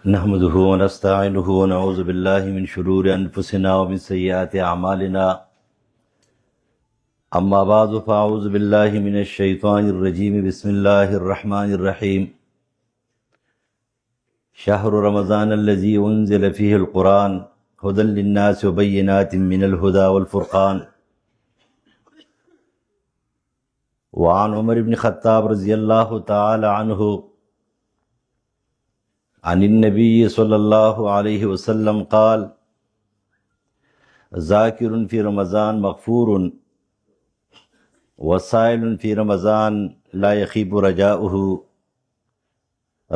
نحمده ونستعينه ونعوذ بالله من شرور أنفسنا ومن سيئات أعمالنا. أما بعد فأعوذ بالله من الشيطان الرجيم. بسم الله الرحمن الرحيم. شهر رمضان الذي أنزل فيه القرآن هدى للناس وبينات من الهدى والفرقان. وعن عمر بن الخطاب رضي الله تعالى عنه عن النبي صلى الله عليه وسلم قال: ذاكر في رمضان مغفور وسائل في رمضان لا يخيب رجاؤه.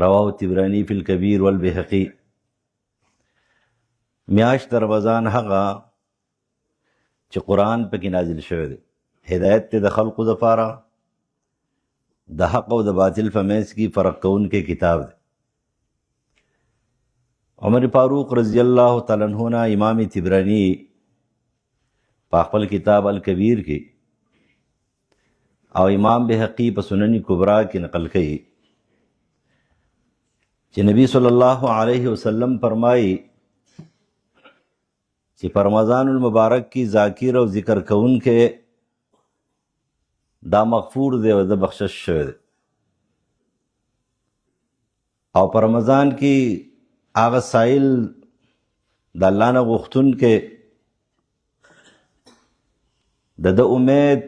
رواه الطبراني في الكبير والبيهقي. میاشت رمضان هغه چې قرآن پکې نازل شوی دی، هدایت ته د خلقو دپاره، د حق او د باطل په منځ کې فرق کوونکی کتاب دی. عمر فاروق رضی الله تعالی عنہ نه امام طبرانی په خپل کتاب الکبیر کې او امام بهقی په سنن کبرا کې نقل کړي چې نبی صلی الله علیه وسلم فرمایي چې په رمضان المبارک کې ذاکر او ذکر کوونکې دا مغفور دی او د بخشش شوی دی، او په رمضان کې هغه سائل د الله نه غوښتونکې د امید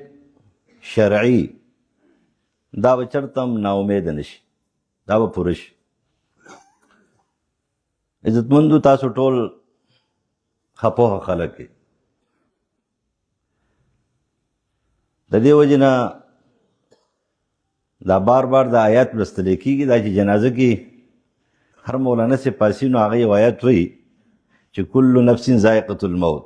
شرعي دا به چرته هم ناامیده نشي، دا به پوره شي. عزتمندو تاسو ټول ښه پوهه خلک یې، د دې وجې نه دا بار بار د آیات لوستلی کېږي، دا چې جنازه کې هر مولانا سے پاسی نو هغه یو آیات وایي چې کل نفس ذائقة الموت.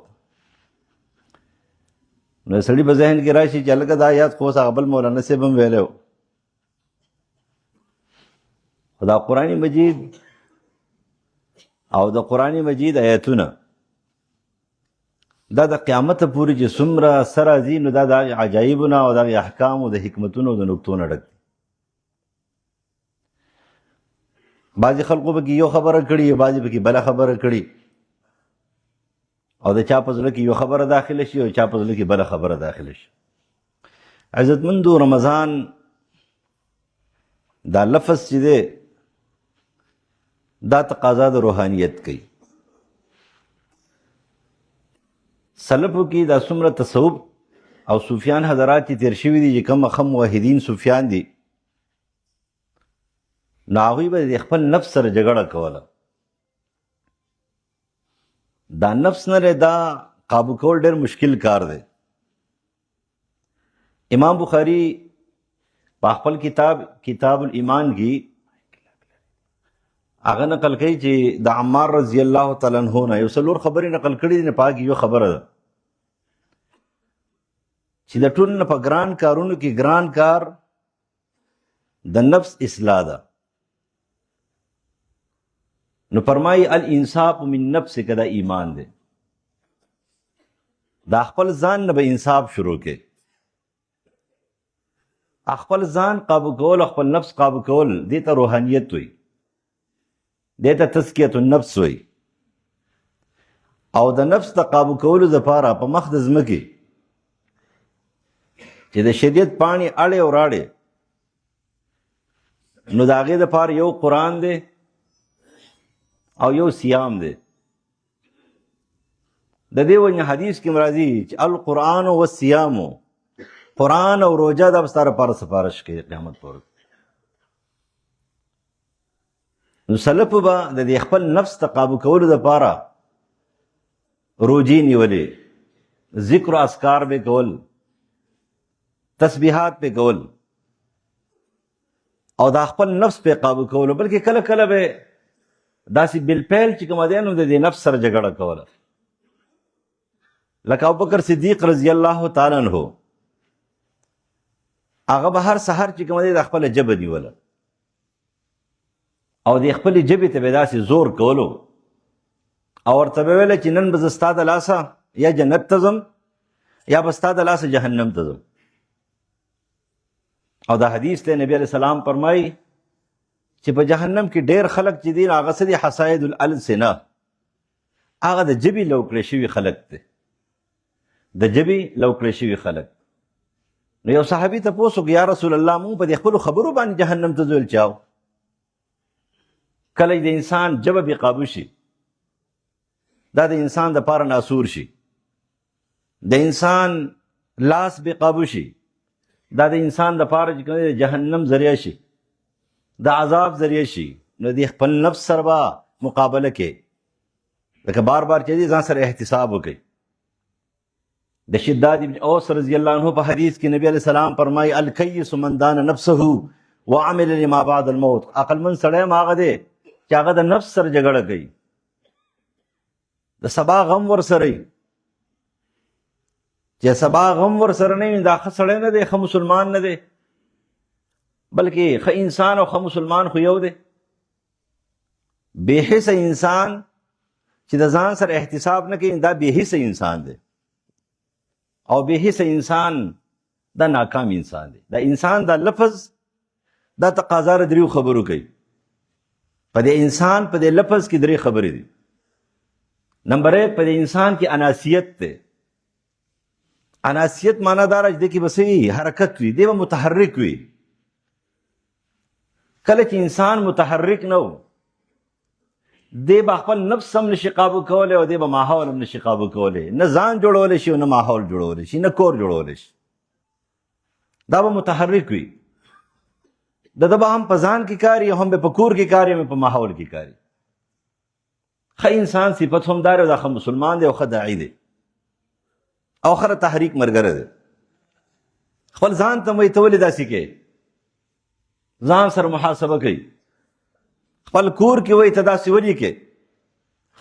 نو سړي په ذهن کې راشي چې هلکه دا آیات خو اوس هغه بل مولانا صاحب هم ویلی و، خو دا قرآن مجید او د قرآن مجید آیاتونه دا د قیامته پورې چې څومره سر راځي نو دا د هغې عجایبونه او د هغې احکامو د حکمتونو او د نکتو نه ډک. بعضې خلقو پکې یو خبره کړي، بعضې پکې بله خبره کړي، او د چا په زړه کې یو خبره داخله شي او چا په زړه کې بله خبره داخله شي. عزتمندو، رمضان دا لفظ چې دی دا تقاضا د روحانیت کوي. سلفو کې دا څومره تصوف او صوفیان حضرات چې تیر شوي دي، چې کوم ښه موحدین صوفیان دي، نو هغوی به د خپل نفس سره جګړه کوله. دا نفس نه دا قابو کول ډېر مشکل کار دی. امام بخاری په خپل کتاب الایمان کې هغه نقل کوي چې د عمار رضی الله تعالی عنہ نه یو څلور خبرې نقل کړي دي، نه په هغې یو خبره ده چې د ټول نه په ګران کارونو کې ګران کار د نفس اصلاح ده. نو فرمایي الانصاف من نفسک، دا ایمان دی. دا خپل ځان نه به انصاف شروع کې، خپل ځان قابو کول، خپل نفس قابو کول، دې ته روحانیت وي، دې ته تزکیة النفس وي. او د نفس د قابو کولو دپاره په مخ د ځمکې چې د شریعت پاڼې اړې او راړې، نو د هغې دپاره یو قرآن دی او یو صیام دی. د دې وجې حدیث کې راځي چې القرآن والصیام، قرآن او روژه دا به ستا لپاره سفارش کوي قیامت پر ورځ. نو سلفو به د دې خپل نفس ته قابو کولو دپاره روجې نیولې، ذکر و اذکار به کول، تسبیحات به کول، او دا خپل نفس په قابو کولو. بلکې کله کله به داسې بالفعل چې کومه دی نو د دې نفس سره جګړه کوله. لکه ابوبکر صدیق رضی الله تعالی عنہ، هغه به هر سحر چې کومه دی د خپله ژبه نیوله او د خپلې ژبې ته به داسې زور کولو او ورته به ویله چې نن به زه ستا د لاسه یا جنت ته ځم یا به ستا د لاسه جهنم ته ځم. او دا حدیث ته نبی علیہ السلام فرمایي چې په جهنم کې ډېر خلک چې دي هغه څه دي حصائد الالسنه، هغه د ژبې لوکړې شوي خلک دي، د ژبې لوکړې شوي خلک. نو یو صحابي تپوس وکړ یا رسول الله موږ په دې خپلو خبرو باندې جهنم ته ځول چاو. کله د انسان ژبه بې قابو شي دا د انسان دپاره ناسور شي، د انسان لاس بې قابو شي دا د انسان دپاره چې کوم جهنم ذریعه شي، د عذاب ذریعه شي. نو د خپل نفس سره به مقابله کې لکه بار بار چې ځان سره احتساب وکړي. د شداد ابن اوس رضی الله عنه په حدیث کې نبی علیہ السلام فرمایي الکیس من دان نفسه وعمل لما بعد الموت. عقلمند سړی هم هغه دی چې هغه د نفس سره جګړه کوي، د سبا غم ورسره وي. چې سبا غم ورسره نه وي دا ښه سړی نه دی، ښه مسلمان نه دی، بلکې ښه انسان او ښه مسلمان خو یو دی. بې حسه انسان چې د ځان سره احتساب نه کوي دا بې حسه انسان دی، او بې حسه انسان دا ناکام انسان دی. دا انسان دا لفظ دا تقاضا د دریو خبرو کوي. په دې انسان په دې لفظ کې درې خبرې دي. نمبر 1 په دې انسان کې اناسیت دی. اناسیت معنا دا راځي چې بس حرکت وي، دی به متحرک وي. کله چې انسان متحرک نه و دی به خپل نفس هم نشي قابو کولی او دی به ماحول هم نشي قابو کولی، نه ځان جوړولی شي او نه ماحول جوړولی شي، نه کور جوړولی شي. دا به متحرک وي، د ده به هم په ځان کې کاري، هم به په کور کې کاري، هم په ماحول کې کاري. ښه انسان صفت هم دا دا ښه مسلمان دی او ښه داعي دی او ښه تحریک ملګری دی. خپل ځان ته وایي ته ولې داسې کوې، ځان سره محاسبه کوي. خپل کور کې وایي ته داسې ولې کوې،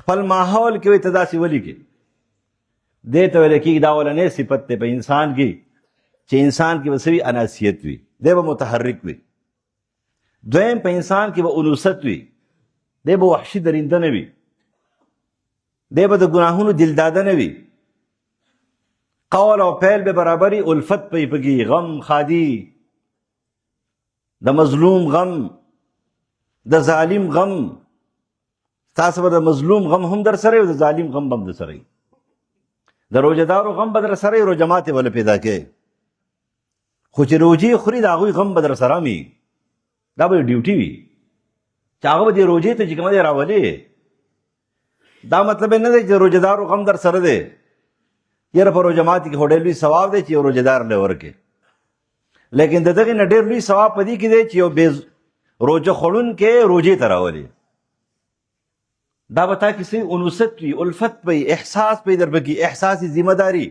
خپل ماحول کې وایي ته داسې ولې کوې. دې ته ویل کېږي دا اولنی صفت دی په انسان کې چې انسان کې به څه وي اناسیت وي، دی به متحرک وي. دویم په انسان کې به انوست وي، دی به وحشي درنده نه وي، دی به د ګناهونو دلداده نه وي. قول او فعل به برابري، الفت به یې پکې، غم خادي، د مظلوم غم، د ظالم غم. تاسو به د مظلوم غم هم در سره وي، د ظالم غم هم در سره وي. د روژهدارو غم به در سره وي، روژه ماتې به پیدا کوي. خو چې روژې خوري د هغوی غم به در سره وي، دا به ډیوټي وي چې هغه به دې روژې ته چې کومه دی راولي. دا مطلب نه دی چې روژهدارو غم در سره دی، یاره په روژه ماتې کې خو ډېر لوی ثواب دی چې یو روژهدار له ورکې. لیکن د دغې نه ډېر لوی ثواب په دې کې دی چې یو بې روژه خوړونکی روژې ته راولي. دا به تا کې څه انوست وي، الفت به وي، احساس به یې در پکې، احساس ذمه داري.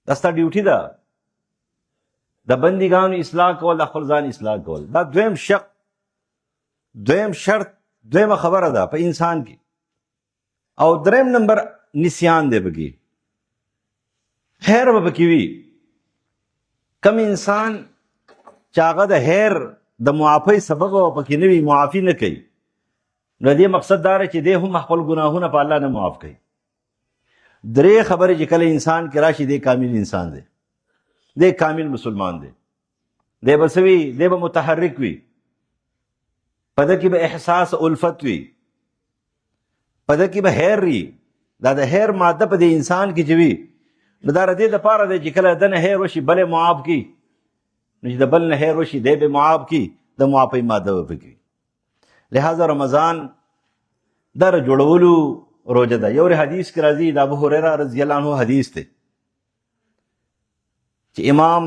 دا ستا ډیوټي ده، د بندګانو اصلاح کول، د خپل ځان اصلاح کول. دا دویم شرط، دویمه خبره ده په انسان کې. او دریم نمبر نسیان دی پکې، هیر به پکې وي. کم انسان چې هغه د هیر د معافۍ سبب پکې نه وي، معافي نه کوي، نو دې مقصد دا دی چې دی هم خپل ګناهونه په الله نه معاف کوي. درې خبرې چې کله انسان کې راشي دی کامل انسان دی، دی کامل مسلمان دی. دی به څه وي، دی به متحرک وي، په ده کې به احساس الفت وي، په ده کې به هیر وي. دا د هیر ماده په دې انسان کې چې وي نو دا د دې دپاره دی چې کله د نه هیر وشي بل یې معاف کړي، نو چې د بل نه هیر وشي دی به معاف کړي، د معافۍ ماده به پکې وي. لہذا رمضان دا د جوړولو روژه ده. یو حدیث کې راځي، د ابو هریره رضی الله عنه حدیث دی چې امام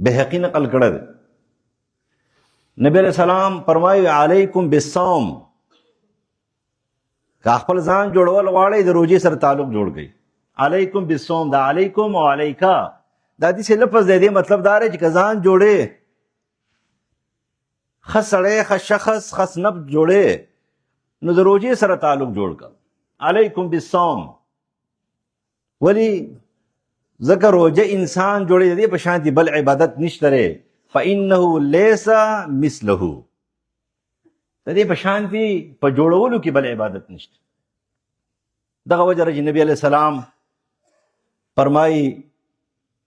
بهقي نقل کړی دی. نبی علیہ السلام فرمایي علیکم بالصوم، که خپل ځان جوړول غواړئ د روژې سره تعلق جوړ کړئ. علیکم بالصوم، دا علیکم او علیکا دا داسې لفظ دی، دې مطلب دا دی چې که ځان جوړې، ښه سړی، ښه شخص، ښه صنف جوړې، نو د روژې سره تعلق جوړ کړه. علیکم بالصوم. ولی ځکه روژه انسان جوړې، د دې په شانتي بل عبادت نشته دی. فإنه لیس مثله، د دې په شانتي په جوړولو کې بل عبادت نشته. دغه وجه چې نبی علیہ السلام فرمایي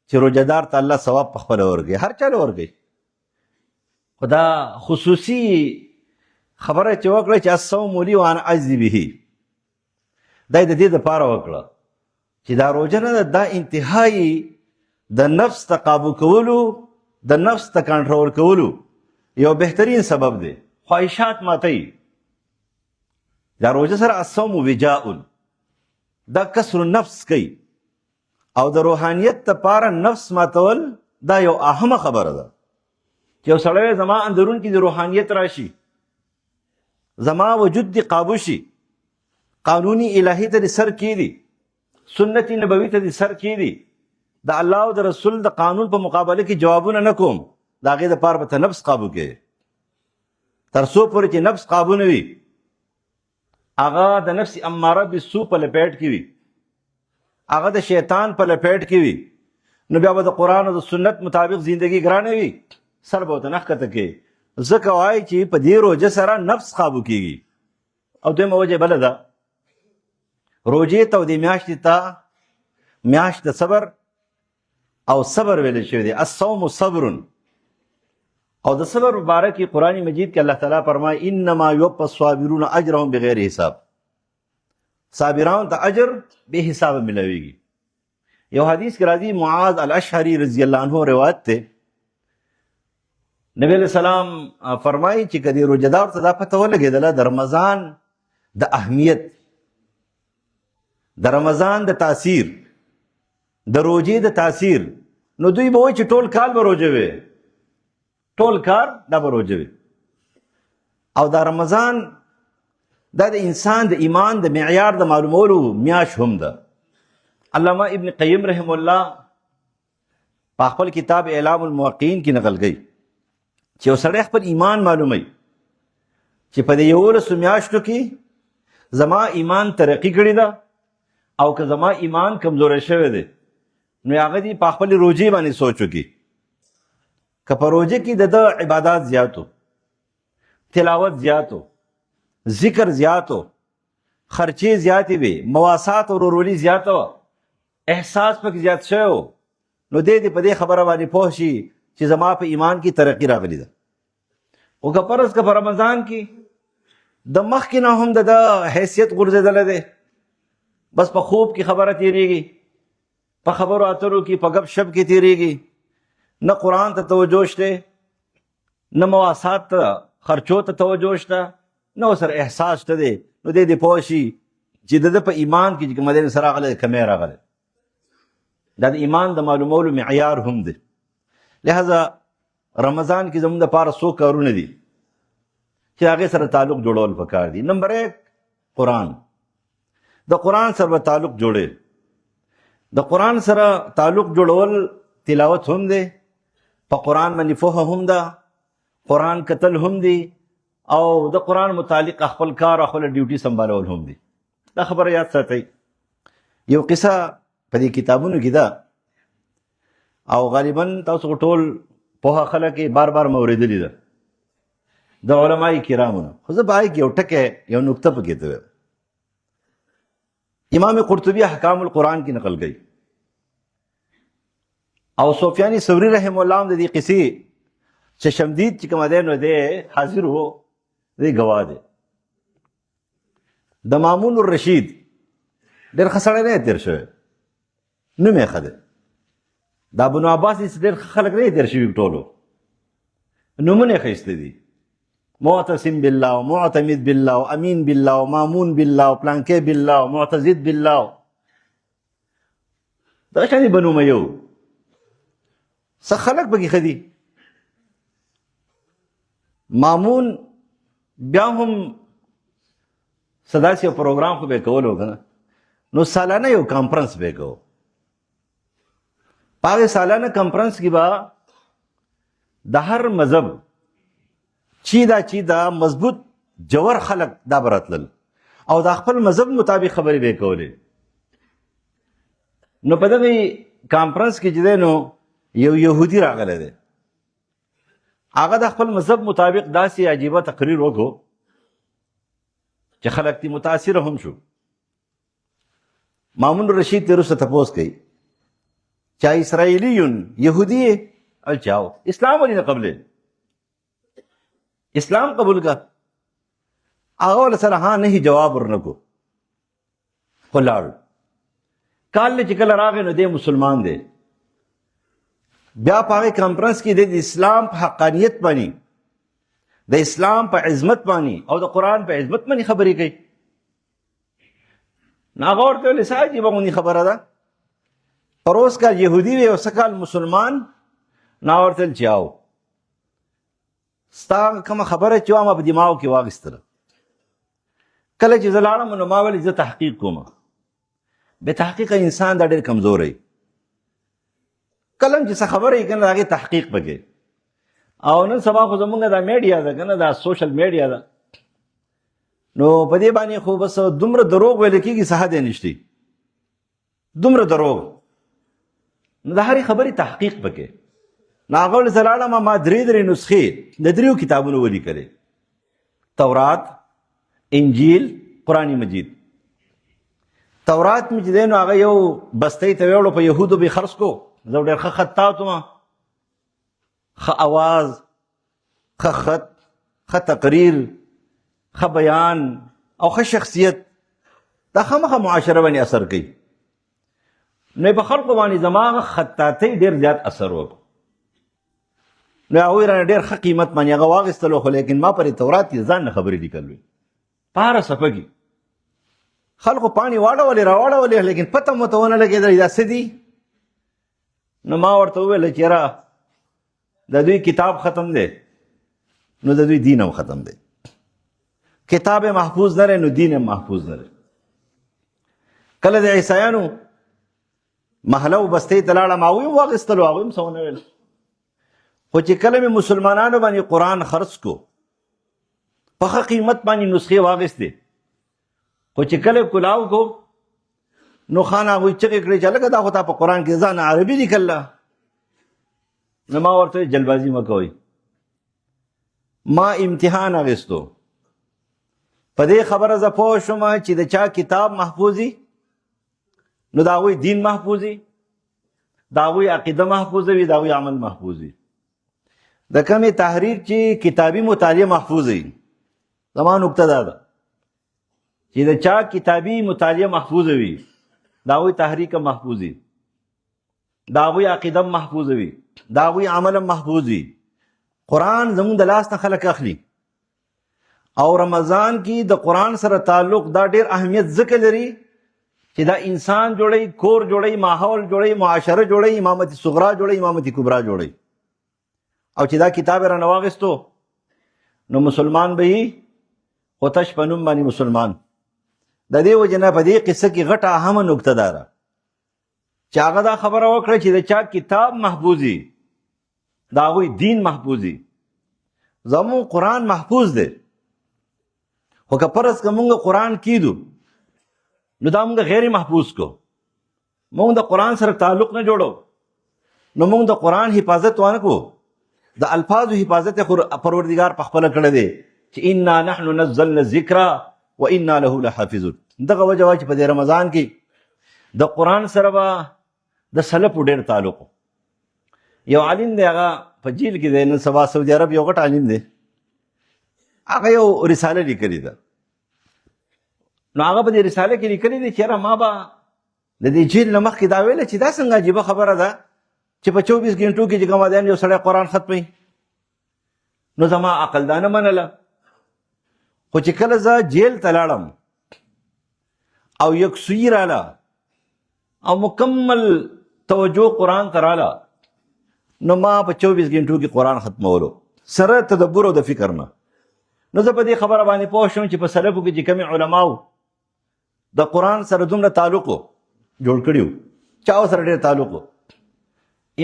چې روژهدار ته الله ثواب په خپله ورکوي، هر چا له ورکوي. خو دا خصوصي خبره چې وکړه چې الصوم لي وانا اجزي به، دا د دې دپاره وکړه چې دا روژه نه ده، دا انتهایی د نفس ته قابو کولو، د نفس ته کنټرول کولو یو بهترین سبب دی. خواهشات ماتوي. دا روژه سره الصوم وجاء، دا کسر نفس کوي، او د روحانیت دپاره نفس ماتول دا یو اهمه خبره ده چې یو سړی زما اندرون کې د روحانیت راشي، زما وجود دی قابو شي، قانوني الهي ته د سر کیدي، سنت نبوي ته د سر کیدي، د الله او د رسول د قانون په مقابله کې جوابونه نه کوم، د هغې دپاره به ته نفس قابو کوې. تر څو پورې چې نفس قابو نه وي، هغه د نفس اماره بالسوء په لپیټ کې وي، هغه د شیطان په لپیټ کې وي، نو بیا به د قرآن او د سنت مطابق زندگی ګرانه وي، سر به ورته نښکته کوي. ځکه وایي چې په دې روژه سره نفس قابو کېږي. او دویمه وجه بله ده، روژې ته او دې میاشتې ته میاشت د صبر او صبر ویل شوی دی. الصوم صبر. او د صبر مبارک کې قرآن مجید کې الله تعالی فرمایي انما یوفى الصابرون اجرهم بغیر حساب. صابران ته اجر بے حساب ملويږي. یو حدیث کې راځي معاذ الاشعری رضی الله عنه روایت ته، نبی علیہ السلام فرمایي چې کدی روزدار ته دا پته ولګېدله د رمضان د اهمیت، د رمضان د تاثیر، د روزې د تاثیر، نو دوی به وایي چې ټول کال به روزه وي، ټول کار دا به روزه وي. او دا رمضان دا د انسان د ایمان د معیار د معلومولو میاشت هم ده. علامه ابن قیم رحم الله په خپل کتاب اعلام الموقعین کې نقل کوي چې یو سړی خپل ایمان معلوموي چې په دې 11 میاشتو کې زما ایمان ترقي کړې ده او که زما ایمان کمزوری شوی دی، نو هغه دې په خپل روزې باندې سوچ وکړي. که په روزه کې د عبادات زیاتو، تلاوت زیاتو، ذکر زیاتو، خرچې زیاتې وي، مواسات او ورورولي زیاته وه، احساس پکې زیات شوی و، نو دی دې په دې خبره باندې پوه شي چې زما په ایمان کې ترقي راغلې ده. خو که فرض که په رمضان کې د مخکې نه هم د حیثیت غورځېدلی دی، بس په خوب کې خبره تېرېږي، په خبرو اترو کې، په ګپ شپ کې تېرېږي، نه قرآن ته توجه شته، نه مواسات ته خرچو ته توجه شته، نه ورسره احساس شته دی، نو دی دې پوه شي چې د ده په ایمان کې چې کومه دی سره راغلی کمی راغلی. دا د ایمان د معلومولو معیار هم دی. لہذا رمضان کې زموږ دپاره څو کارونه دي چې هغې سره تعلق جوړول پکار دي. نمبر 1 قرآن. د قرآن سره به تعلق جوړې. د قرآن سره تعلق جوړول تلاوت هم دی، په قرآن باندې پوهه هم ده، قرآن کتل هم دی، او د قرآن متعلق خپل کار او خپل ډیوټي سنبالول هم دی. دا خبره یاد ساتئ. یو قصه په دې کتابونو کې ده او غالبا تاسو ټول پوهه خلک یې بار بار موریدلې ده د علماء کرامو نه. خو زه به هغې کې یو ټکی، یو نکته پکې ته امام قرطبي احکام القرآن کې نقل کوي، او سفیان ثوری رحم الله هم د دې قصې چې شمدید چې کوم دی نو دی حاضر و، دی ګواه دی. د مامون الرشید ډېر ښه سړی نه تېر شوی، نوم یې ښه دی. د ابن عباس ډېر ښه خلک نه تېر شوي، ټولو نومونه یې ښایسته دي، معتصم بالله او معتمد بالله او امین بالله او مامون بالله او پلانکې بالله او معتزد بالله، دا شانې به نومه یو څه خلک پکې ښه دي. مامون بیا هم داسې یو پروګرام خو به یې کولو که نه، نو سالانه یو کانفرنس به یې کوو. په هغې سالانه کانفرنس کې به د هر مذهب چې دا مضبوط جوور خلک دا به راتلل او د خپل مذهب مطابق خبرې به یې کولې. نو په دغې کانفرنس کې چې دی نو یو یهودي راغلی دی، هغه د خپل مذهب مطابق داسې عجیبه تقریر وکړو چې خلک ترې متاثره هم شو. مامون الرشید ترې وروسته تپوس کوي چې اسرائیلی یهودي یې؟ الچاو اسلام ولې نه قبلې؟ اسلام قبول کا. هغه ول سره ها نه جواب ورنکو خو لاړ. کال چې کله راغی نو دی مسلمان دی. بیا په هغې کانفرنس کې د اسلام په حقانیت باندې، د اسلام په عظمت باندې او د قرآن په عظمت باندې خبرې کوي. نو هغه ورته ویلې څه عجیبه غوندې خبره ده، پروس کال یهودي وي او څه کال مسلمان. نو ورته ویل چې او ستا کومه خبره چې وه ما په دماغو کې واخیستله. کله چې زه لاړم نو ما ویل زه تحقیق کوم. بې تحقیقه انسان دا ډېر کمزوری. کله چې څه خبره یې که نه د هغې تحقیق پکې. او نن سبا خو زمونږ دا میډیا ده که نه، دا سوشل میډیا ده، نو په دې باندې خو بس دومره دروغ ویل کېږي څه حد یې نشته. دومره دروغ، نو د هرې خبرې تحقیق پکې. نو هغه ول زه لاړم، ما درې نسخې د 3 کتابونو ولیکلې: تورات، انجیل، قرآن مجید. تورات مې چې دی نو هغه یو بستۍ ته ویوړو، په یهودو به یې خرڅ کو. زه ډېر ښه خطاط وم، ښه اواز، ښه خط، ښه تقریر، ښه بیان او ښه شخصیت. دا خامخا معاشره باندې اثر کوي. نو په خلقو باندې زما هغه خطاطۍ ډېر زیات اثر وکړو. نو هغوی رانه ډېر ښه قیمت باندې هغه واخیستلو، خو لیکن ما پرې تورات کې ځان نه خبرې لیکل وې په هره صفحه کې. خلقو پاڼې واړولې راواړولې، لیکن پته مو ته ونه لګېدل دا څه دي. نو ما ورته وویل چې یاره د دوی کتاب ختم دی نو د دوی دین هم ختم دی. کتاب محفوظ نه رہی نو دین هم محفوظ نه رہی. کله د عیسایانو محله و بستۍ ته لاړم، هغوی هم واخیستلو، هغوی هم څه ونه ویل. خو چې کله مې مسلمانانو باندې قرآن خرڅ کو، په ښه قیمت باندې نسخې واخیستې، خو چې کله کلاو کو نو خان هغوی چغې کړې چې هلکه دا خو تا په قرآن کې ځان عربي لیکله. نو ما ورته جلبازي مه کوئ. ما امتحان اخیستو، په دې خبره زه پوه شوم چې د چا کتاب محفوظ وي نو د هغوی دین محفوظ وي، د هغوی عقیده محفوظ وي، د هغوی عمل محفوظ وي. د کمې تحریر چې کتابي مطالعه محفوظ وي. زما نکته دا ده چې د چا کتابي مطالعه محفوظ وي، د هغوی تحریک محفوظ وي، د هغوی عقیده محفوظ وي، د هغوی عمل محفوظ وي. قرآن زمونږ د لاس نه خلک اخلي، او رمضان کې د قرآن سره تعلق دا ډېر اهمیت ځکه لري چې دا انسان جوړوي، کور جوړوي، ماحول جوړوي، معاشره جوړوي، امامت صغرا جوړوي، امامت کبرا جوړوي. او چې دا کتاب یې رانه واخیستو نو مسلمان به وي، خو تش په نوم باندې مسلمان. د دې وجې نه په دې قصه کې غټه اهمه نکته دا ده چې هغه دا خبره وکړه چې د چا کتاب محفوظ وي، د هغوی دین محفوظ وي. زموږ قرآن محفوظ دی، خو که فرض که مونږ قرآن کیدو نو دا مونږ غیر محفوظ کو، مونږ د قرآن سره تعلق نه جوړو، نو مونږ د قرآن حفاظت وانه کو. د الفاظو حفاظت پروردگار په خپله کړی دی چې انا نحن نزلنا الذکر و انا له لحافظون. دغه وجه وه چې په دې رمضان کې د قرآن سره به د سلفو ډېر تعلق. یو عالم دی، هغه په جیل کې دی، نن سبا سعودي عرب یو غټ عالم دی، هغه یو رساله لیکلې ده. نو هغه په دې رساله کې لیکلې ده چې یاره ما به د دې جیل نه مخکې دا ویله چې دا څنګه عجیبه خبره ده چې په 24 غنټو کې چې کوم ادیان یو سړی قرآن ختموي. نو زما عقل دا نه منله. خو چې کله زه جیل ته لاړم او یکسویي راله او مکمل توجه قرآن ته راله، نو ما په 24 غنټو کې قرآن ختمولو سره تدبر او د فکر نه. نو زه په دې خبره باندې پوه شوم چې په سلفو کې چې کومې علماو د قرآن سره دومره تعلق جوړ کړي وو، چا سره ډېر تعلق وو.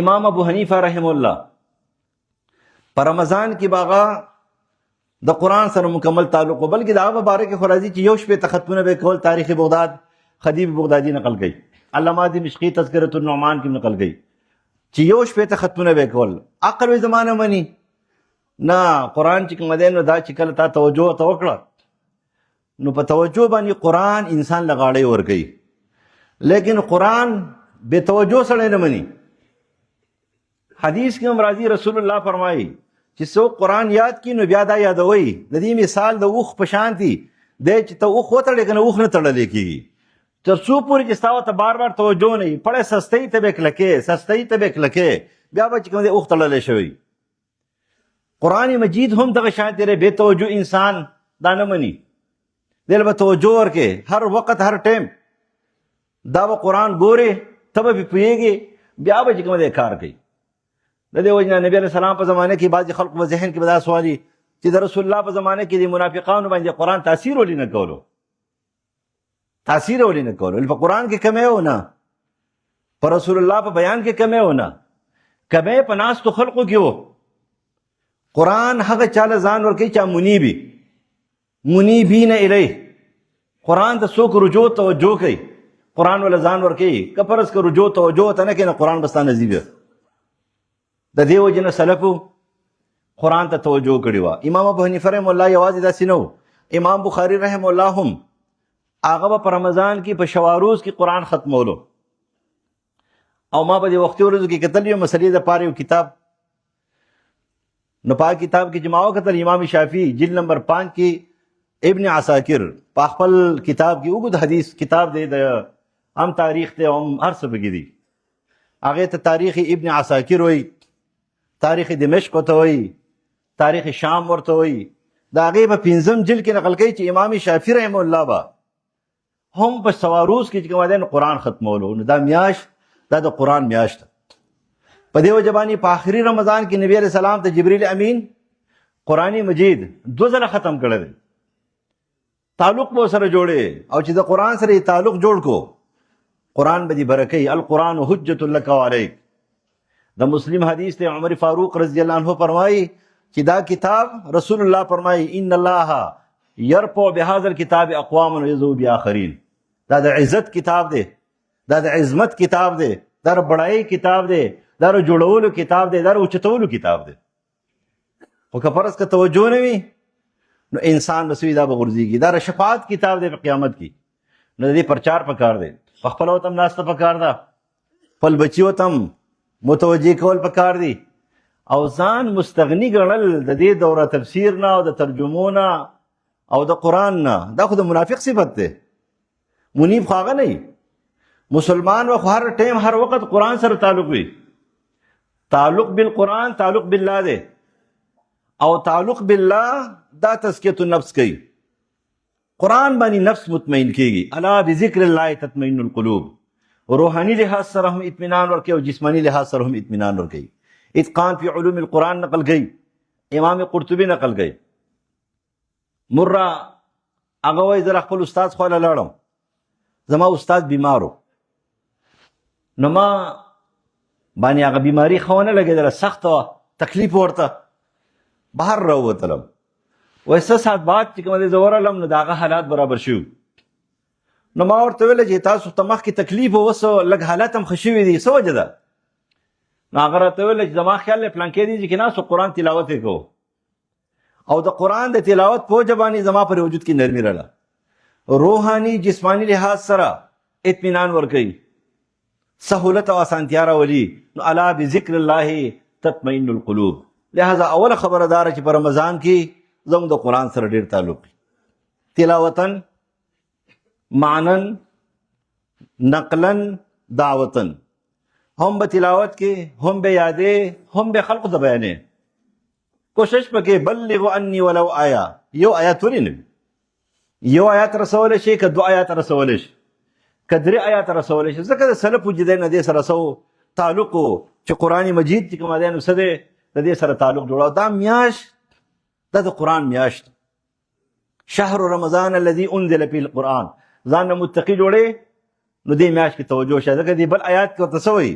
امام ابو حنیفه رحم الله په رمضان کې باغه د قرآن سره مکمل تعلق وو، بلکې د هغه باره کې خو راځي چې یو شپې ختمونه به کول. تاریخ بغداد خدیب بغدادي نقل کوي، علامه دمشقي تذکرة النعمان کې نقل کوي چې یو شپې ختمونه به کول. عقل وې زمانه مني نه. قرآن چې کوم دی نو دا چې کله تا توجه ته وکړه نو په توجه باندې قرآن انسان لغاړی ورکوي، لیکن قرآن بے توجه سړی نه مني. حدیث کې هم راځي، رسول الله فرمایي چې څوک قرآن یاد کړي نو بیا دا یادوي. د دې مثال د اوښ په شان دی چې ته اوښ وتړې که نه اوښ نه تړلی کېږي. تر څو پورې چې ستا ورته بار بار توجه نه وي، پړی سستۍ ته به یې کلکې سستۍ ته به یې کلکې، بیا به چې کوم دی اوښ تړلی شوی. قرآن مجید هم دغه شان دی، بې توجه انسان دا نه مني. دې له به توجه ورکې هر وخت هر ټایم. دا به قرآن ګورې، ته به پرې پوهېږې، بیا به چې کوم دی کار کوي. د دې وجې نه نبي علیه السلام په زمانه کې بعضې خلقو په ذهن کې به دا سوال وي چې د رسول الله په زمانه کې د منافقانو باندې قرآن تاثیر ولې نه کولو، تاثیر ولې نه کولو. په قرآن کې کمی و نه، په رسول الله په بیان کې کمی و نه، کمی په ناستو خلقو کې و. قرآن هغه چاله ځان ورکوي چې منیبي منیبین الیه. قرآن ته څوک رجوع توجه کوي، قرآن ولا ځان ورکوي. که فرض که رجوع توجه ته نه کوي نو قرآن به ستا نصیب وي. د دې وجې نه سلفو قرآن ته توجه کړې وه. امام ابو حنیفه رحم الله یوازې داسې نه و، امام بخاري رحم الله هم هغه به په رمضان کې په شواروز کې قرآن ختمولو. او ما په دې وختي ورځو کې کتل یو مسلې دپاره یو کتاب، نو په کتاب کې چې ما وکتل امام شافعي جلد نمبر 5 کې ابن عساکر په خپل کتاب کې اوږد حدیث کتاب دی، د هم تاریخ دی هم هر څه پکې دي. هغې ته تاریخ ابن عساکر وایي، تاریخ دمشق ورته وایي، تاریخ شام ورته وایي. د هغې په 5م جلد کې نقل کوي چې امام شافعي رحمه الله به هم په سواروز کې چې کوم دی نو قرآن ختمولو. نو دا میاشت دا د قرآن میاشت ده. په دې وجه باندې په آخري رمضان کې نبي علیه السلام ته جبریل امین قرآن مجید 2 ځله ختم کړی دی. تعلق به سره جوړې، او چې د قرآن سره یې تعلق جوړ کو قرآن به دې برکوي. القرآن حجة لک وعلیک. د مسلم حدیث ته عمر فاروق رضی الله عنه فرمایي چې دا کتاب رسول الله فرمایي ان الله یرفع بهذا الكتاب اقوام ويذو باخرین. دا د عزت کتاب دی، دا د عظمت کتاب دی، دا د بڑای کتاب دی، دا د جوړولو کتاب دی، دا د اوچتولو کتاب دی. خو که فرض که توجه نه وي نو انسان به سوي دا به غورځېږي. دا د شفاعت کتاب دی په قیامت کې. نو د دې پرچار پکار دی، په خپله ورته هم ناسته پکار ده، خپل بچي ورته هم متوجه کول پکار دي، او ځان مستغني ګڼل د دې دوره تفسیر نه او د ترجمو نه او د قرآن نه. دا خو د منافق صفت دی. منیب خو هغه نه. مسلمان و خو هر ټایم هر وخت قرآن سره تعلق وي. تعلق بالقرآن تعلق بالله دی، او تعلق بالله دا تزکیة النفس کوي. قرآن باندې نفس مطمئن کېږي. الا بذکر الله تطمئن القلوب. روحانی لحاظ سره هم اطمینان ورکوي او جسمانی لحاظ سره هم اطمینان ورکوي. اتقان فی علوم القرآن نقل گئی، امام قرطبی نقل گئی. مره هغه وایي زه خپل استاد خواله لاړم، زما استاد بیمارو، نو ما باندې هغه بیماري ښه ونه لګېدله، سخته وه، تکلیف ورته، بهر راووتلم. وایي څه ساعت بعد چې کومه دی زه ورغلم نو د هغه حالات برابر شوي. نو ما ورته ویله چې تاسو ته مخکې تکلیف و اوس لږ حالات هم ښه شوي دي، څه وجه ده؟ نو هغه راته ویله چې زما خیال دی پلانکې دی چې ناستو قرآن تلاوت یې کوو، او د قرآن د تلاوت په وجه باندې زما پر وجود کې نرمي راله. روحاني جسمانی لحاظ سره اطمینان ورکوي، سهولت او اسانتیا راولي. نو الا بذکر الله تطمئن القلوب. لہذا اوله خبره داره چې په رمضان کې زموږ د قرآن سره ډېر تعلق وي، تلاوتن، معنن، نقلن، دعوتن. هم به تلاوت کې، هم به یادې، هم به خلقو ته بیانې. کوشش پکې بلغوا عني ولو آیا. یو آیات ولې نه وي؟ یو آیات رسولی شي که 2 آیات رسولی شي که 3 آیات رسولی شي. ځکه د سلفو چې دی نه دې سره څه تعلق و چې قرآن مجید چې کوم دی نو څه دی د دې سره تعلق جوړاو. دا میاشت دا د قرآن میاشت. شهر رمضان الذي انزل فيه القرآن. ځان نه متقي جوړې نو دې میاشت کې توجه شه. ځکه دې بل آیات کې ورته څه وایي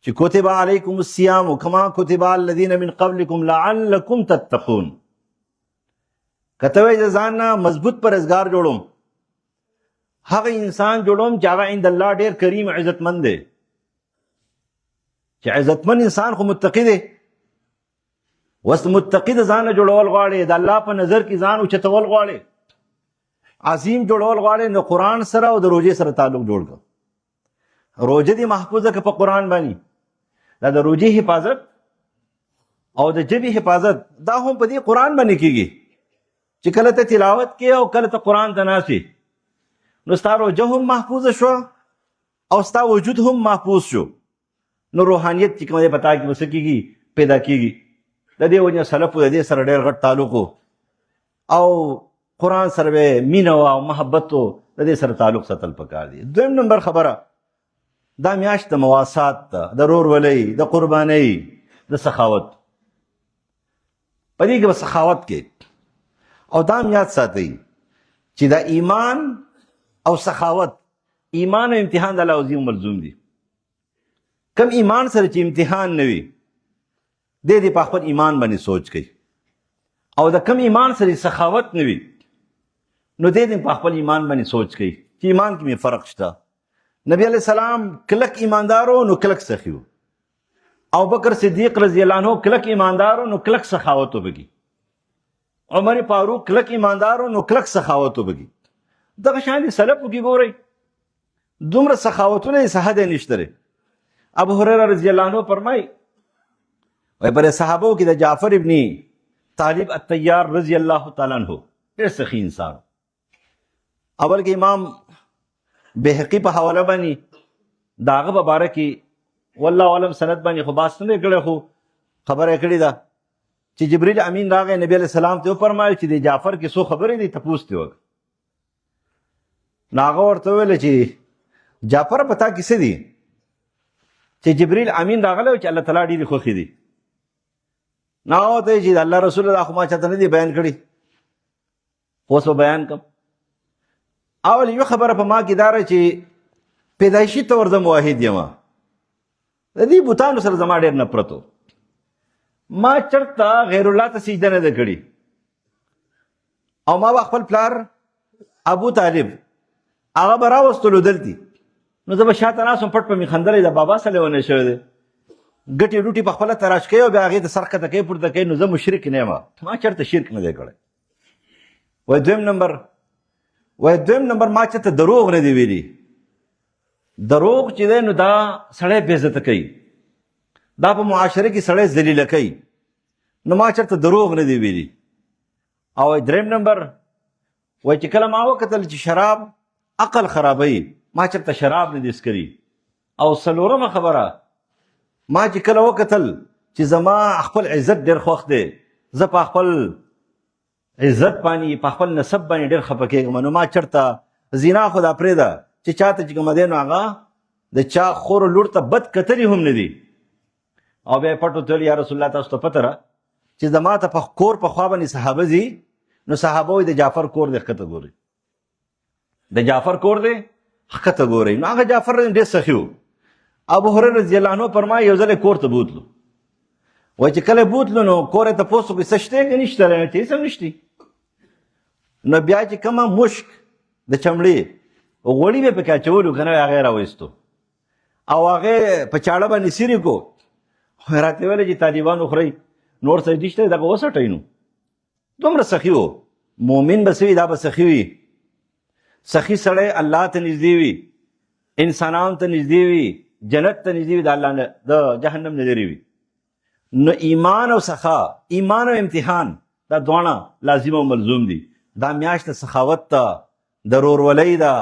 چې کتب علیکم الصیام کما کتب علی الذین من قبلکم لعلکم تتقون. کته وایي زه ځان نه مضبوط پرهیزګار جوړوم، هغه انسان جوړوم چې هغه عند الله ډېر کریم عزتمند دی. چې عزتمند انسان خو متقي دی. وس متقي د ځان نه جوړول غواړي، د الله په نظر کې ځان اوچتول غواړي، عظیم جوړول غواړي، نو قرآن سره او د روژې سره تعلق جوړ کړه. روژه دې محفوظه که په قرآن باندې. دا د روژې حفاظت او د ژبې حفاظت دا هم په دې قرآن باندې کېږي چې کله ته تلاوت کې او کله ته قرآن ته ناست نو ستا روجه هم محفوظه شوه او ستا وجود هم محفوظ شو. نو روحانیت چې کوم دی په تا کې به څه کېږي پیدا کېږي. د دې وجې سلفو د دې سره ډېر غټ تعلق او قرآن سره به مینه او محبت د دې سره تعلق ساتل پکار دي. دویم نمبر خبره دا میاشت د مواسات ده، د ورورولۍ، د قربانۍ، د سخاوت. په دې کې به سخاوت کې او دا یاد ساتئ چې دا ایمان او سخاوت، ایمان او امتحان د الله عظیم ملزوم دي. کم ایمان سره چې امتحان نه وي دې په خپل ایمان باندې سوچ کوي، او د کم ایمان سره سخاوت نه وي نو دې په خپل ایمان باندې سوچ کوي چې ایمان کې مې فرق شته. نبی علیہ السلام کلک ایماندارو نو کلک سخی و، ابو بکر صدیق رضی الله عنه کلک ایماندارو نو کلک سخاوت وبږي، عمر فاروق کلک ایماندارو نو کلک سخاوت وبږي. دغه شان دي سلفو کې ګورئ دومره سخاوتونه یې څه حد نشته. ابو هريره رضی الله عنه فرمایي وایي پر صحابو کې د جعفر ابن طالب الطیار رضی الله تعالی عنہ ډېر سخي انسان. اول کې امام بهقي په حواله باندې د هغه په باره کې والله علم سند باندې خو بحث نه کړی، خو خبره یې کړې ده چې جبریل امین راغی نبی علیہ السلام ته وفرمایل چې د جعفر کې څو خبرې دي تپوس ته وکړه. نو هغه ورته وویل چې جعفر په تا کې څه دي چې جبریل امین راغلی و چې الله تعالی ډېرې خوښې دي. نو هغه ورته چې د الله رسول دا خو ما چاته نه دي بیان کړي، اوس به بیان کړم. اول یو خبره په ما کې دا ده چې پیدایشي طور زه موحد یم، د دې بوتانو سره زما ډېر نفرت و. ما چرته غیر الله ته سجده نه ده کړې، او ما به خپل پلار ابو طالب هغه به راوستلو دلتې، نو زه به شاته ناست وم پټ په مې خندلی د بابا سره لیونی شوی دی، ګټې ډوټې په خپله تراش کوي او بیا هغې ته سر ښکته کوي پورته کوي. نو زه مشرک نه یم، ما چېرته شرک نه دی کړی. وایي دویم نمبر ما چېرته دروغ نه دی ویلي. دروغ چې دی نو دا سړی بېعزته کوي، دا په معاشره کې سړی ذلیله کوي، نو ما چېرته دروغ نه دی ویلي. او دریم نمبر وایي چې کله ما وکتل چې شراب عقل خرابوي، ما چېرته شراب نه دی څکلي. او څلورمه خبره ما چې کله وکتل چې زما خپل عزت ډېر خوښ دی، زه په خپل عزت باندې په خپل نسب باندې ډېر خفه کېږم، نو ما چېرته زنا خو دا پرېږده چې چاته چې کومه دی نو هغه د چا خور لور ته بد کتلي هم نه دي. او بیا یې پټ ورته ویل یا رسول الله تاسو ته پته ده چې زما ته په کور په خوا باندې صحابه ځي، نو صحابه وایي د جعفر کور دی ښکته ګورئ، د جعفر کور دی ښکته ګورئ. نو هغه جعفر ډېر سخي و. ابو هريره رضی الله عنه فرمایي یو ځل یې کور ته بوتلو، وایي چې کله بوتلو نو کور یې تپوس وکړي څه شته که نشته؟ ته هېڅ هم نشته. نو بیا چې کومه مشک د چمړې غوړي به پکې اچولو که نه هغه یې راوایستو او هغې په چاړه باندې سیرې کو. راته ویل چې طالبان وخورئ نور څه نشته دغه وسټئ. نو دومره سخي و. مؤمن به څه وي دا به سخي وي. سخي سړی الله ته نږدې وي، انسانانو ته نږدې وي، جنت ته نږدې وي، د الله نه د جهنم نه لرې وي. نو ایمان او سخا، ایمان او امتحان دا دواړه لازم او ملزوم دي. دا میاشت سخاوت ته، د ورورولۍ ده،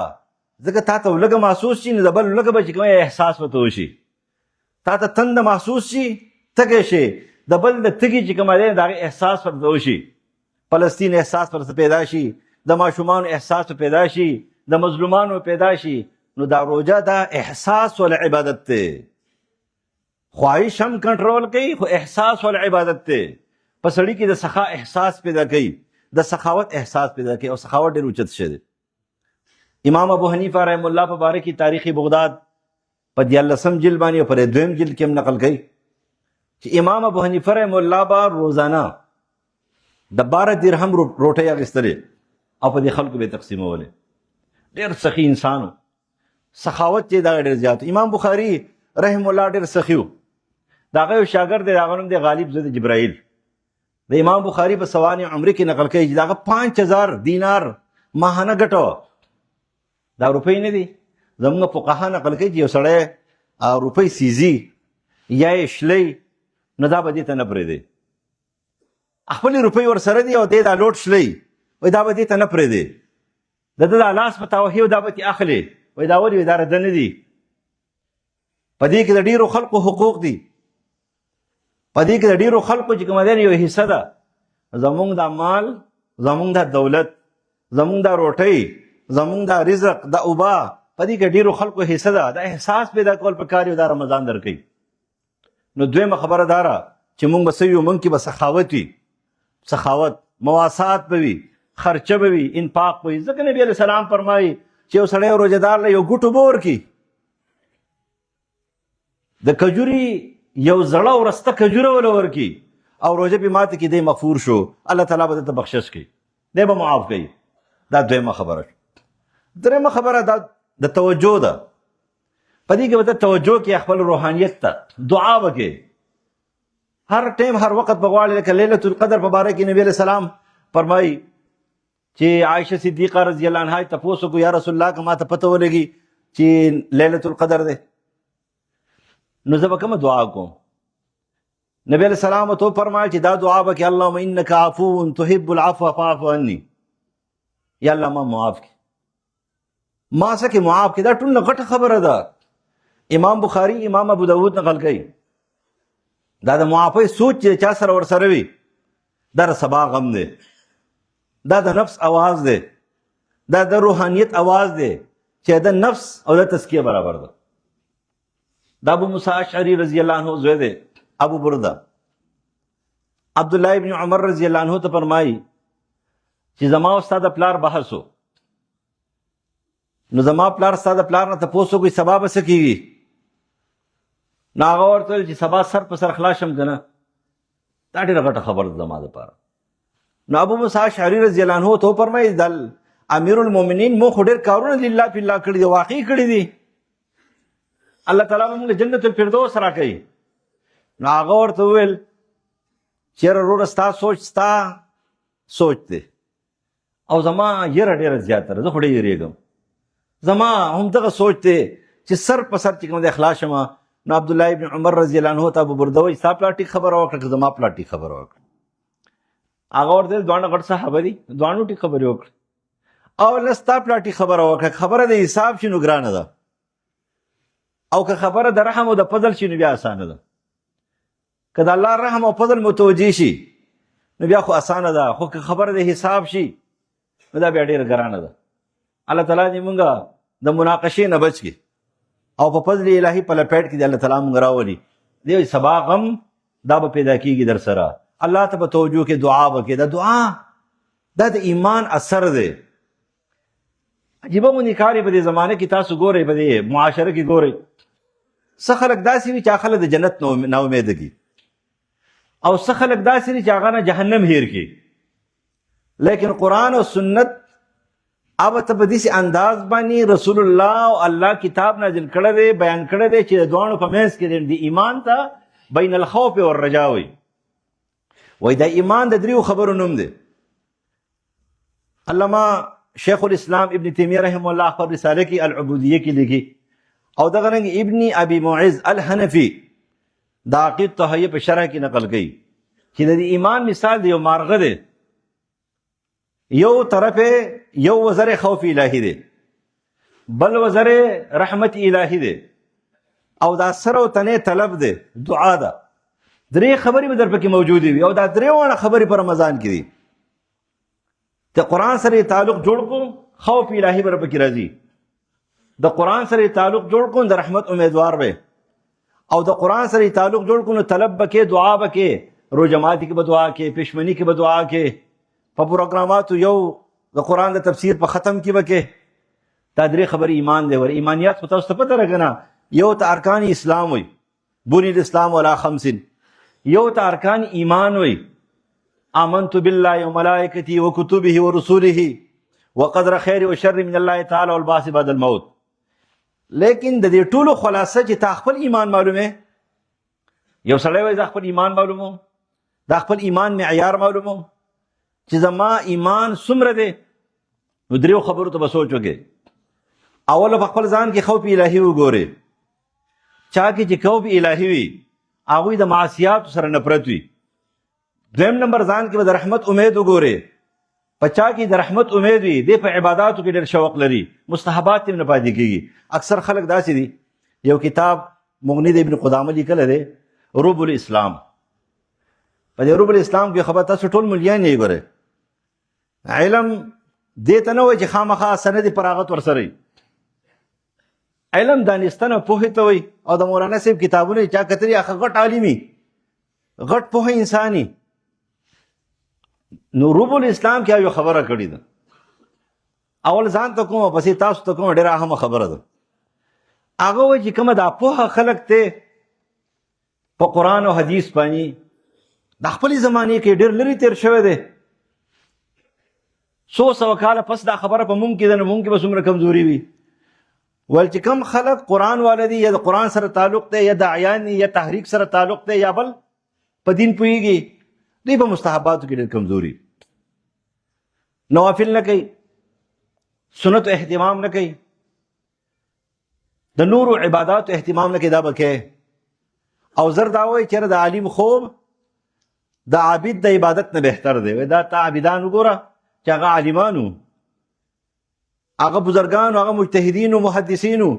ځکه تا ته لږه محسوس شي نو د بل لږه به چې کوم احساس ورته وشي. تا ته تنده محسوس شي تږی شي، د بل د تږي چې کومه دی د هغې احساس ورته وشي. فلسطین احساس ورته پیدا شي، د ماشومانو احساس پیدا شي، د مظلومانو پیدا شي. نو دا روجه دا احساس ول عبادت دی. خواهش هم کنټرول کوي خو احساس ول عبادت دی. په سړي کې د سخا احساس پیدا کوي، د سخاوت احساس پیدا کوي، او سخاوت ډېر اوچت شی دی. امام ابو حنیفه رحم الله په باره کې تاریخ بغداد په 14 جلد باندې او په 2 جلد کې هم نقل کوي چې امام ابو حنیفه رحم الله به روزانه د 12 درهم روټۍ اخیستلې او په دې خلکو به تقسیمولې. ډېر سخي انسان و، سخاوت چې دا ډېر زیات. امام بخاري رحم الله ډېر سخي و. د هغه یو شاګرد دی، د هغه نوم دی غالب زده جبرائیل. د امام بخاري په سوانح عمري کې نقل کوي چې د هغه 5000 دینار ماهانه ګټه وه. دا روپۍ نه دي. زموږ فقها نقل کوي چې یو سړی روپۍ سیزي یا یې شلی نو دا به دې ته نه پرېږدي، خپلې روپۍ ورسره دي او دی دا لوټ شلی، وایي دا به دې ته نه پرېږدې، د ده دا لاس په تاوهي او دا به تې اخلې، وایي دا ولې دا رده نه دي. په دې کې د ډېرو خلقو حقوق دي، په دې کې د ډېرو خلقو چې کومه دی یو حصه ده. زمونږ دا مال، زمونږ دا دولت، زمونږ دا روټۍ، زمونږ دا رزق، دا اوبه، په دې کې ډېرو خلقو حصه ده. دا احساس پیدا کول پکار یو دا رمضان درکوي. نو دویمه خبره دا ده چې مونږ به څه یو، مونږ کې به سخاوت وي، سخاوت، مواسات به وي، خرچه به وي، انفاق به وي. ځکه نبي علیه السلام فرمایي چې یو سړی روژهدار له یو ګوټ اوبه ورکړي، د کجوري یو زړه ورسته کجوره وله ورکړي او روژه پې ماته کې دی مغفور شو، الله تعالی به درته بخشش کوي، دی به معاف کوي. دا دویمه خبره. درېیمه خبره دا د توجه ده. په دې کې به ته توجه کې خپل روحانیت ته دعا وکړې، هر ټیم هر وخت به غواړې. لکه لیلة القدر په باره کې نبي علیه السلام فرمایي چې عایشه صدیقه رضی الله عنها تپوس وکړو یا رسول الله که ما ته پته ولګي چې لیلة القدر دی نو زه به کومه دعا کوم؟ نبی علیه السلام ورته وفرمایل چې دا دعا به کې اللهم انک عفو تحب العفو فاعف عني، یا الله ما معاف کړي، ما څه کې معاف کړي. دا ټول نه غټه خبره ده. امام بخاري امام ابو داود نقل کوي دا د معافۍ سوچ چې چا سره ورسره وي دا د سبا غم دی، دا د نفس آواز دی، دا د روحانیت آواز دی چې د نفس او د تزکیه برابر ده. دا ابو موسی اشعری رضی الله عنه زوی دی. ابو برده عبدالله ابن عمر رضی الله عنه ته فرمایي چې زما او ستا د پلار بحث و، نو زما پلار ستا د پلار نه تپوس وکړي سبا به څه کېږي؟ نو هغه ورته ویل چې سبا سر په سر خلاص شم که نه. دا ډېره غټه خبره ده زما دپاره. نو ابو موسی اشعري رضی الله عنه ته وفرمایي د امیر المؤمنین مو خو ډېر کارونه لله فی الله کړي دي، واقعي کړي دي، الله تعالی به موږ جنت الفردوس راکوي. نو هغه ورته وویل چېرې وروره ستا سوچ دی او زما یره ډېره زیاته ده، زه خو ډېر یېرېږم، زما همدغه سوچ دی چې سر په سر چې کوم دی خلاص شمه. نو عبدالله ابن عمر رضی الله عنه ته ابو برده وایي ستا پلار ټیک خبره وکړه که زما پلار ټیک خبره وکړه؟ هغه ورته ویل دواړه غټ صحابه دي، دواړو ټیک خبرې وکړه. او نه ستا پلار ټیک خبره وکړه، خبره د حساب شي نو ګرانه ده، او که خبره د رحم او د فضل شي نو بیا اسانه ده. که د الله رحم او فضل متوجه شي نو بیا خو اسانه ده، خو که خبره د حساب شي نو دا بیا ډېره ګرانه ده. الله تعالی دې مونږ د مناقشې نه بچ کړي او په فضل الهي په لپیټ کې دې الله تعالی مونږ راولي. دی سبا غم دا به پیدا کېږي در سره. الله ته په توجه کې دعا وکړې. دا دعا دا د ایمان اثر دی. عجیبه غوندې کار یې په دې زمانه کې تاسو ګورئ، په دې معاشره کې ګورئ، څه خلک داسې وي چې هغه خلک د جنت نه امیده کړي او څه خلک داسې دي چې هغه نه جهنم هیر کړي. لیکن قرآن او سنت اب ته په داسې انداز باندې رسول الله او الله کتاب نازل کړی دی، بیان کړی دی چې د دواړو په منځ کې د ایمان ته بین الخوف والرجا وایي. وایي دا ایمان د دریو خبرو نوم دی. علامه شیخ الاسلام ابن تیمیه رحمه الله خپل رساله کې العبودیه کې لیکي او دغه رنګ ابن ابي معز الحنفي د عقیدة طحاویہ په شرح کې نقل کوي چې د ایمان مثال دی یو مارغه دی، یو طرف یو وزر خوف الهی دی، بل وزر رحمت الهی دی، او دا سر او تنه طلب دی، دعا ده. درې خبرې به در پکې موجودې وي او دا درې واړه خبرې په رمضان کې دي. د قرآن سره تعلق جوړ کو خوف الهی به پکې راځي، د قرآن سره تعلق جوړ کو د رحمت امیدوار به، او د قرآن سره تعلق جوړ کو نو طلب بکې، دعا بکې، روزماتي کې به دعا کې، پښمنی کې به دعا کې، په پروګراماتو یو د قرآن د تفسیر په ختم کې بکې. دا درې خبرې ایمان دی. ور ایمانیات خو تاسو ته پته راکنه، یو ته ارکان اسلام وي، بني الاسلام علی خمس، یو ته ارکان ایمان وي، آمنت بالله وملائکته وکتبه ورسوله وقدر خیر و شر من الله تعالی والبعث بعد الموت. لیکن د دې ټولو خلاصه چې تا خپل ایمان معلومه، یو سړی وایي دا خپل ایمان معلومو، دا خپل ایمان معیار معلومو چې زما ایمان څومره دی. نو دریو خبرو ته به سوچ وکړې. اول په خپل ځان کې خوف الهي وګورې. چا کې چې خوف الهي وي هغوی د معصیاتو سره نفرت وي، دویم نمبر ځان کې به د رحمت امید وګورئ. په چا کې د رحمت امید وي دی په عباداتو کې ډېر شوق لري، مستحبات یې نه پاتې کېږي. اکثر خلک داسې دي. یو کتاب مغني د ابن قدامه لیکلی دی، روب الاسلام. په دې روب الاسلام کې خبر تاسو ټول ملیان یې ګورئ. علم دې ته نه وایي چې خامخا سند فراغت ورسره وي. علم دانستنه پوهې ته وایي. او د مولانا صاحب کتابونه چا کتلي هغه غټ عالمي غټ پوهه انساني. نو روب الاسلام کې یو خبره کړې ده. اول ځان ته کوم پسې تاسو ته کوم ډېره اهمه خبره ده. هغه وایي چې کومه دا پوهه خلک ته په قرآن او حدیث باندې د خپلې زمانې کې ډېر لرې تېر شوی دی. 100 کاله پس دا خبره په مونږ کې ده، نو مونږ کې به څومره کمزوري وي. ویل چې کوم خلک قرآن والا دي، یا د قرآن سره تعلق دی، یا داعیان دي، یا تحریک سره تعلق دی، یا بل په دین پوهېږي، دوی په مستحباتو کې ډېر کمزوري. نوافل نه کوي، سنت اهتمام نه کوي، د نورو عباداتو اهتمام نه کوي. دا به کوي. او زر دا وایي چېرې د عالم خوب د عابد د عبادت نه بهتر دی. وایي دا تا عابدان وګوره چې هغه عالمانو، هغه بزرګانو، هغه مجتهدینو، محدثینو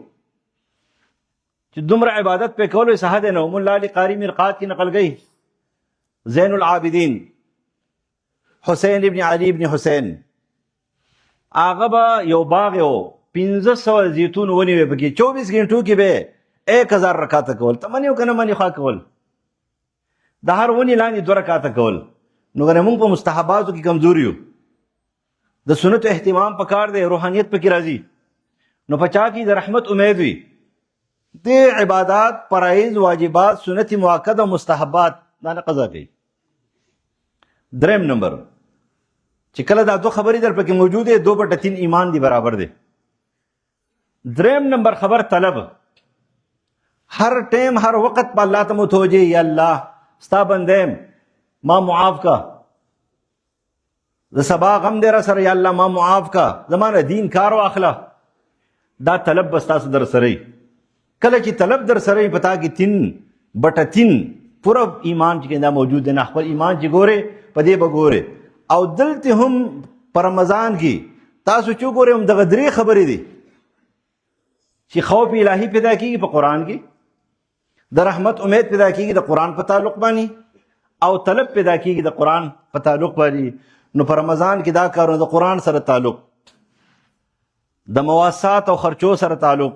چې دومره عبادت پې کولو یې سهه دی نه. ملا علی قاري مرقات کې نقل گئی زین العابدین حسین ابن علی ابن حسین، هغه به یو باغ و 1500 زیتون ونې وې پکې، 24 غنټو کې به 1000 رکعاته کول. ته منې او که نه منې خوا کول، د هر ونې لاندې 2 رکعاته کول. نو که موږ په مستحباتو کې کمزوري یو. د سنتو اهتمام پکار دی، روحانیت پکې راځي. نو په چا کې د رحمت امید وي، د عبادات، فرایض، واجبات، سنت مؤکد او مستحبات دا نه قضا کوي. دریم نمبر چې کله دا 2 خبرې در پکې موجود دی، 2/3 ایمان دی برابر دی. دریم نمبر خبر طلب. هر ټیم هر وقت په الله ته متوجه، یا الله ستا بندیم ما معاف کا، د سبا غم دی را سره، یا الله ما معاف کا، زمانه دین کار واخله. دا طلب بس تاسو در سره. کله چې طلب در سره پتا کې 3/3 پورا ایمان چې دا موجود دی. نه خپل ایمان چې ګوره په دې به ګوره. او دلته هم په رمضان کې تاسو چې ګوره هم دغه 3 خبرې دي چې خوف الهي پیدا کیږي په قرآن کې، د رحمت امید پیدا کیږي د قرآن په تعلق باندې، او طلب پیدا کیږي د قرآن په تعلق باندې. نو په رمضان کې دا کارونه د قرآن سره تعلق، د مواسات او خرچو سره تعلق،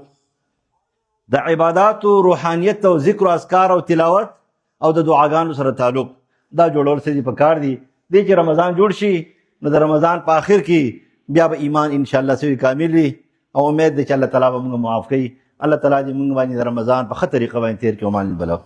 د عباداتو، روحانیت او ذکر او اذکار او تلاوت او د دعاګانو سره تعلق، دا جوړول څه دي پکار دي. دی چې رمضان جوړ شي نو د رمضان په آخر کې بیا به ایمان انشاءالله سوی کامل وي. او امید دی چې الله تعالی به موږ معاف کوي. الله تعالی دې موږ باندې د رمضان په ښه طریقه باندې تېر کړي. عمان البلاغ.